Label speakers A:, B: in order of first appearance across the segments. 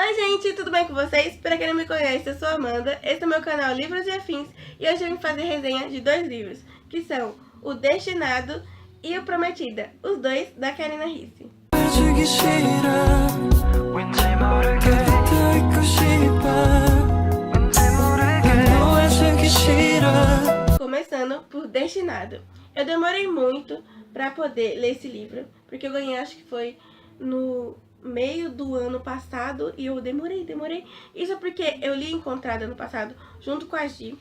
A: Oi gente, tudo bem com vocês? Pra quem não me conhece, eu sou a Amanda, esse é o meu canal Livros e Afins e hoje eu vim fazer resenha de dois livros, que são O Destinado e O Prometida, os dois da Karina Ricci. Começando por Destinado. Eu demorei muito pra poder ler esse livro, porque eu ganhei, acho que foi no meio do ano passado, e eu demorei. Isso porque eu li Encontrada ano passado, junto com a Gi.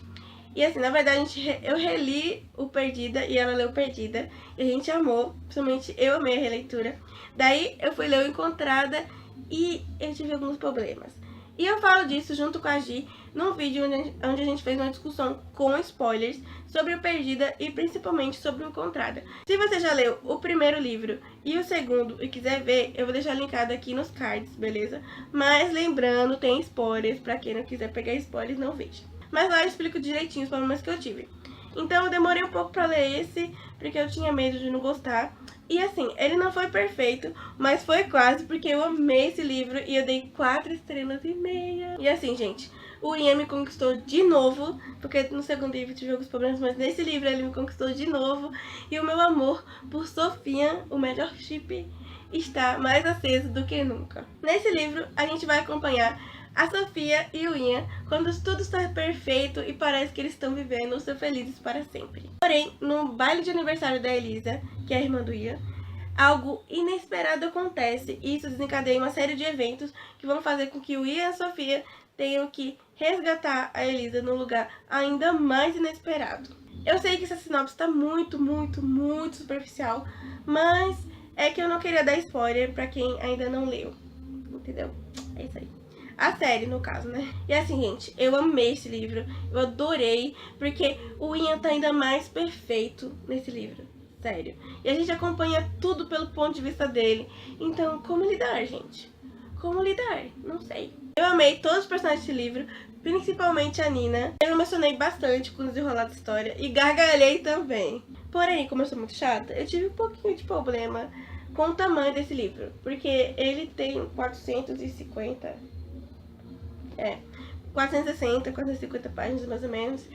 A: E assim, na verdade, eu reli o Perdida e ela leu Perdida. E a gente amou, principalmente eu amei a releitura. Daí eu fui ler o Encontrada e eu tive alguns problemas. E eu falo disso junto com a Gi num vídeo onde a gente fez uma discussão com spoilers sobre o Perdida e principalmente sobre o Encontrada. Se você já leu o primeiro livro e o segundo e quiser ver, eu vou deixar linkado aqui nos cards, beleza? Mas lembrando, tem spoilers, pra quem não quiser pegar spoilers, não veja. Mas lá eu explico direitinho os problemas que eu tive. Então eu demorei um pouco pra ler esse, porque eu tinha medo de não gostar. E assim, ele não foi perfeito, mas foi quase, porque eu amei esse livro e eu dei 4,5 estrelas. E assim, gente, o Ian me conquistou de novo, porque no segundo livro tive alguns problemas, mas nesse livro ele me conquistou de novo. E o meu amor por Sofia, o melhor chip, está mais aceso do que nunca. Nesse livro, a gente vai acompanhar a Sofia e o Ian quando tudo está perfeito e parece que eles estão vivendo ser felizes para sempre. Porém, no baile de aniversário da Elisa, que é a irmã do Ian, algo inesperado acontece e isso desencadeia uma série de eventos que vão fazer com que o Ian e a Sofia tenham que resgatar a Elisa num lugar ainda mais inesperado. Eu sei que essa sinopse está muito superficial, mas é que eu não queria dar spoiler pra quem ainda não leu, entendeu? É isso aí. A série, no caso, né? E assim, gente, eu amei esse livro, eu adorei, porque o Ian tá ainda mais perfeito nesse livro, sério. E a gente acompanha tudo pelo ponto de vista dele. Então, como lidar, gente? Como lidar? Não sei. Eu amei todos os personagens desse livro, principalmente a Nina. Eu me emocionei bastante com o desenrolar da história e gargalhei também. Porém, como eu sou muito chata, eu tive um pouquinho de problema com o tamanho desse livro, porque ele tem 460, 450 páginas mais ou menos.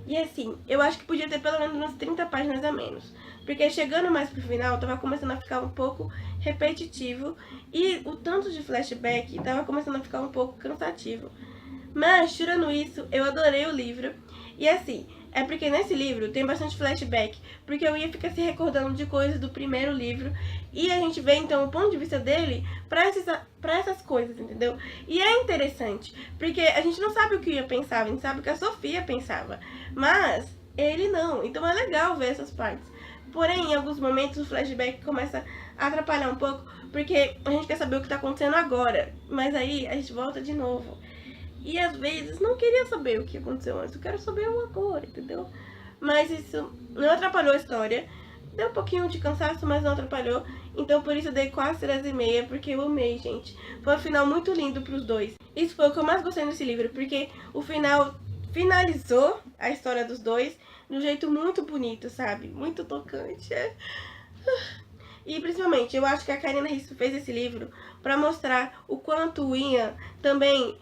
A: E assim, eu acho que podia ter pelo menos umas 30 páginas a menos. Porque chegando mais pro final, tava começando a ficar um pouco repetitivo. E o tanto de flashback tava começando a ficar um pouco cansativo. Mas, tirando isso, eu adorei o livro. E assim, é porque nesse livro tem bastante flashback, porque eu ia ficar se recordando de coisas do primeiro livro, e a gente vê então o ponto de vista dele pra essas coisas, entendeu? E é interessante, porque a gente não sabe o que o Ian pensava, a gente sabe o que a Sofia pensava, mas ele não, então é legal ver essas partes. Porém, em alguns momentos o flashback começa a atrapalhar um pouco, porque a gente quer saber o que tá acontecendo agora, mas aí a gente volta de novo. E às vezes não queria saber o que aconteceu antes, eu quero saber o agora, entendeu? Mas isso não atrapalhou a história. Deu um pouquinho de cansaço, mas não atrapalhou. Então por isso eu dei 4,5, porque eu amei, gente. Foi um final muito lindo pros dois. Isso foi o que eu mais gostei nesse livro, porque o final finalizou a história dos dois de um jeito muito bonito, sabe? Muito tocante. E principalmente, eu acho que a Karina Ricci fez esse livro pra mostrar o quanto o Ian também,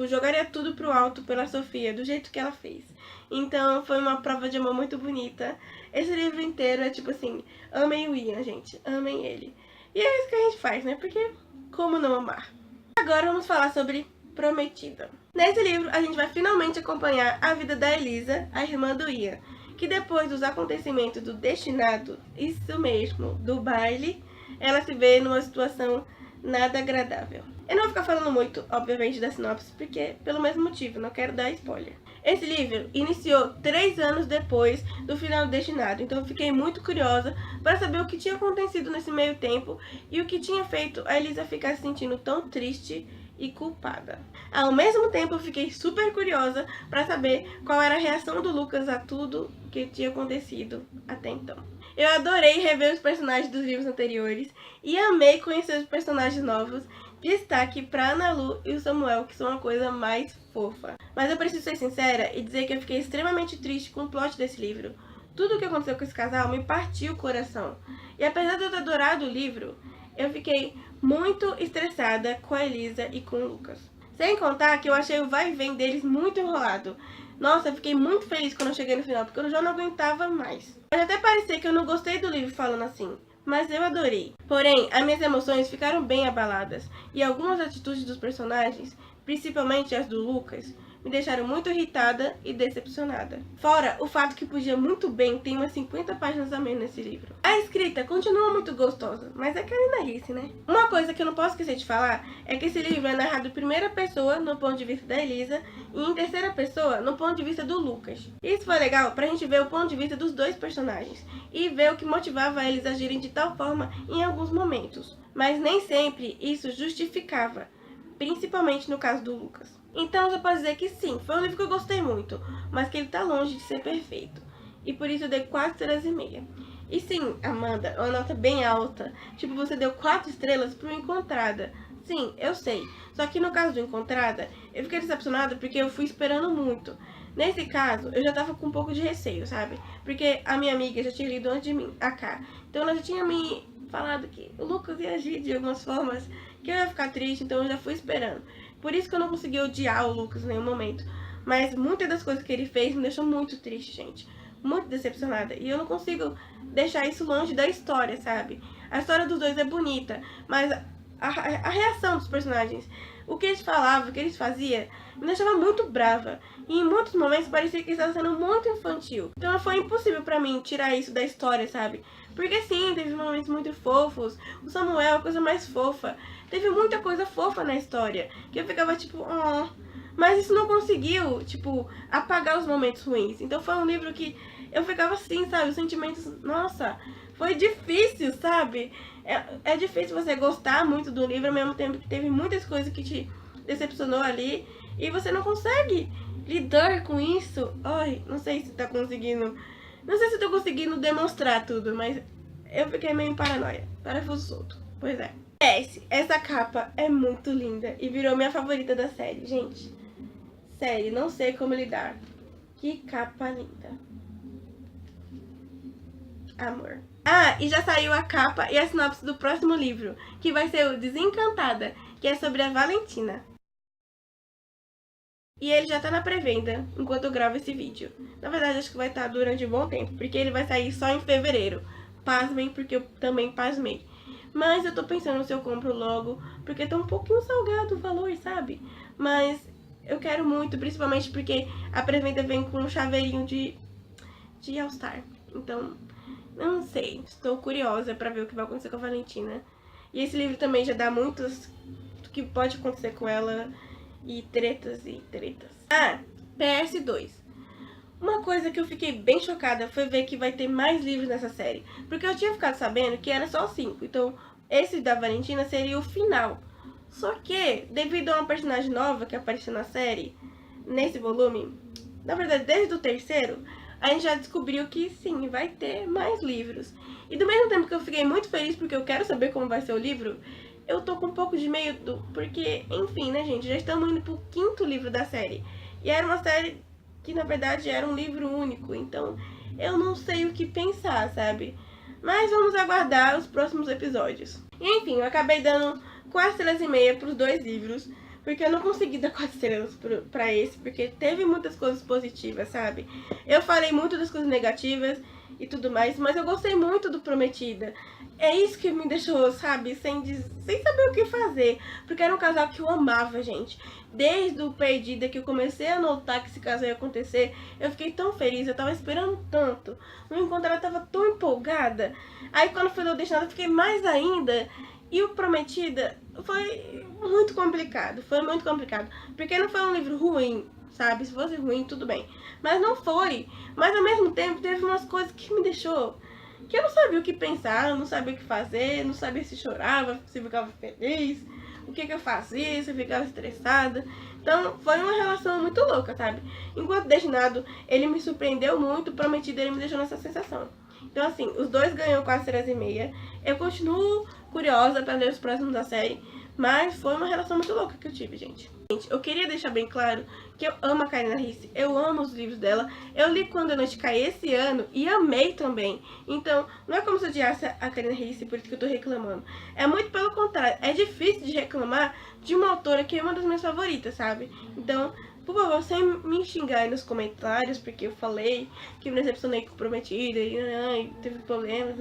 A: jogaria tudo pro alto pela Sofia, do jeito que ela fez. Então, foi uma prova de amor muito bonita. Esse livro inteiro é tipo assim, amem o Ian, gente, amem ele. E é isso que a gente faz, né? Porque como não amar? Agora vamos falar sobre Prometida. Nesse livro, a gente vai finalmente acompanhar a vida da Elisa, a irmã do Ian, que depois dos acontecimentos do Destinado, isso mesmo, do baile, ela se vê numa situação nada agradável. Eu não vou ficar falando muito, obviamente, da sinopse, porque pelo mesmo motivo, não quero dar spoiler. Esse livro iniciou 3 anos depois do final do Destinado, então eu fiquei muito curiosa para saber o que tinha acontecido nesse meio tempo e o que tinha feito a Elisa ficar se sentindo tão triste e culpada. Ao mesmo tempo, eu fiquei super curiosa para saber qual era a reação do Lucas a tudo que tinha acontecido até então. Eu adorei rever os personagens dos livros anteriores e amei conhecer os personagens novos. Destaque para Ana Lu e o Samuel, que são a coisa mais fofa. Mas eu preciso ser sincera e dizer que eu fiquei extremamente triste com o plot desse livro. Tudo o que aconteceu com esse casal me partiu o coração. E apesar de eu ter adorado o livro, eu fiquei muito estressada com a Elisa e com o Lucas. Sem contar que eu achei o vai e vem deles muito enrolado. Nossa, eu fiquei muito feliz quando eu cheguei no final, porque eu já não aguentava mais. Pode até parecer que eu não gostei do livro falando assim, mas eu adorei. Porém, as minhas emoções ficaram bem abaladas, e algumas atitudes dos personagens, principalmente as do Lucas, me deixaram muito irritada e decepcionada. Fora o fato que podia muito bem ter umas 50 páginas a menos nesse livro. A escrita continua muito gostosa, mas é canalice, né? Uma coisa que eu não posso esquecer de falar é que esse livro é narrado em primeira pessoa, no ponto de vista da Elisa, e em terceira pessoa, no ponto de vista do Lucas. Isso foi legal pra gente ver o ponto de vista dos dois personagens, e ver o que motivava eles a agirem de tal forma em alguns momentos. Mas nem sempre isso justificava, principalmente no caso do Lucas. Então eu já posso dizer que sim, foi um livro que eu gostei muito, mas que ele tá longe de ser perfeito. E por isso eu dei 4 estrelas e meia. E sim, Amanda, uma nota bem alta. Tipo, você deu 4 estrelas pro Encontrada. Sim, eu sei. Só que no caso do Encontrada, eu fiquei decepcionada porque eu fui esperando muito. Nesse caso, eu já tava com um pouco de receio, sabe? Porque a minha amiga já tinha lido antes de mim, a K. Então ela já tinha me falado que o Lucas ia agir de algumas formas que eu ia ficar triste, então eu já fui esperando. Por isso que eu não consegui odiar o Lucas em nenhum momento. Mas muitas das coisas que ele fez me deixou muito triste, gente. Muito decepcionada. E eu não consigo deixar isso longe da história, sabe? A história dos dois é bonita, mas a reação dos personagens, o que eles falavam, o que eles faziam, me deixava muito brava. E em muitos momentos parecia que estava sendo muito infantil. Então foi impossível pra mim tirar isso da história, sabe? Porque sim, teve momentos muito fofos. O Samuel é a coisa mais fofa. Teve muita coisa fofa na história, que eu ficava tipo, oh. Mas isso não conseguiu, tipo, apagar os momentos ruins. Então foi um livro que eu ficava assim, sabe, os sentimentos, nossa, foi difícil, sabe? É difícil você gostar muito do livro, ao mesmo tempo que teve muitas coisas que te decepcionou ali, e você não consegue lidar com isso. Ai, não sei se tá conseguindo, não sei se tô conseguindo demonstrar tudo, mas eu fiquei meio em paranoia, parafuso solto, pois é. Essa capa é muito linda e virou minha favorita da série, gente. Sério, não sei como lidar. Que capa linda. Amor. Ah, e já saiu a capa e a sinopse do próximo livro, que vai ser o Desencantada, que é sobre a Valentina. E ele já tá na pré-venda, enquanto eu gravo esse vídeo. Na verdade, acho que vai estar durante um bom tempo, porque ele vai sair só em fevereiro. Pasmem, porque eu também pasmei. Mas eu tô pensando se eu compro logo, porque tá um pouquinho salgado o valor, sabe? Mas eu quero muito, principalmente porque a pré-venda vem com um chaveirinho de All Star. Então, não sei, estou curiosa pra ver o que vai acontecer com a Valentina. E esse livro também já dá muitos do que pode acontecer com ela, e tretas e tretas. Ah, PS2. Uma coisa que eu fiquei bem chocada foi ver que vai ter mais livros nessa série. Porque eu tinha ficado sabendo que era só 5. Então, esse da Valentina seria o final. Só que, devido a uma personagem nova que apareceu na série, nesse volume, na verdade, desde o terceiro, a gente já descobriu que sim, vai ter mais livros. E do mesmo tempo que eu fiquei muito feliz porque eu quero saber como vai ser o livro, eu tô com um pouco de medo, porque, enfim, né, gente, já estamos indo pro 5º livro da série. E era uma série que na verdade era um livro único, então eu não sei o que pensar, sabe? Mas vamos aguardar os próximos episódios. E enfim, eu acabei dando 4 estrelas e meia pros 2 livros, porque eu não consegui dar 4 estrelas pra esse, porque teve muitas coisas positivas, sabe? Eu falei muito das coisas negativas e tudo mais, mas eu gostei muito do Prometida. É isso que me deixou, sabe, sem saber o que fazer. Porque era um casal que eu amava, gente. Desde o Perdida, que eu comecei a notar que esse casal ia acontecer, eu fiquei tão feliz, eu tava esperando tanto. No encontro eu tava tão empolgada. Aí quando foi o Destinado eu fiquei mais ainda. E o Prometida foi muito complicado, Porque não foi um livro ruim, sabe? Se fosse ruim, tudo bem. Mas não foi. Mas ao mesmo tempo teve umas coisas que me deixou... que eu não sabia o que pensar, eu não sabia o que fazer, não sabia se chorava, se ficava feliz, o que eu fazia, se eu ficava estressada. Então foi uma relação muito louca, sabe? Enquanto Destinado, ele me surpreendeu muito, Prometido, ele me deixou nessa sensação. Então assim, os dois ganham 4 estrelas e meia. Eu continuo curiosa para ler os próximos da série, Mas foi uma relação muito louca que eu tive, gente. Eu queria deixar bem claro que eu amo a Karina Ricci, eu amo os livros dela. Eu li Quando a Noite Cai esse ano e amei também. Então, não é como se eu odiasse a Karina Ricci, por isso que eu tô reclamando. É muito pelo contrário, é difícil de reclamar de uma autora que é uma das minhas favoritas, sabe? Então, por favor, sem me xingar aí nos comentários, porque eu falei que me decepcionei com Prometida e teve problemas,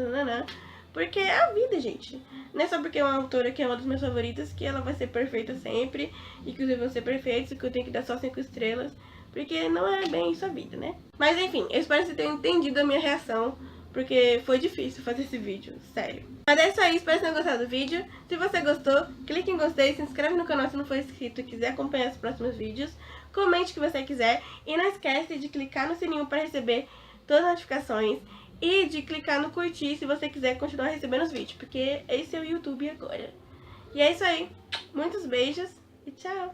A: porque é a vida, gente. Não é só porque é uma autora que é uma das minhas favoritas que ela vai ser perfeita sempre e que os livros vão ser perfeitos e que eu tenho que dar só 5 estrelas, porque não é bem isso a vida, né? Mas enfim, eu espero que vocês tenham entendido a minha reação, porque foi difícil fazer esse vídeo, sério. Mas é isso aí, espero que vocês tenham gostado do vídeo. Se você gostou, clique em gostei, se inscreve no canal se não for inscrito e quiser acompanhar os próximos vídeos. Comente o que você quiser e não esquece de clicar no sininho para receber todas as notificações. E de clicar no curtir se você quiser continuar recebendo os vídeos, porque esse é o YouTube agora. E é isso aí. Muitos beijos e tchau.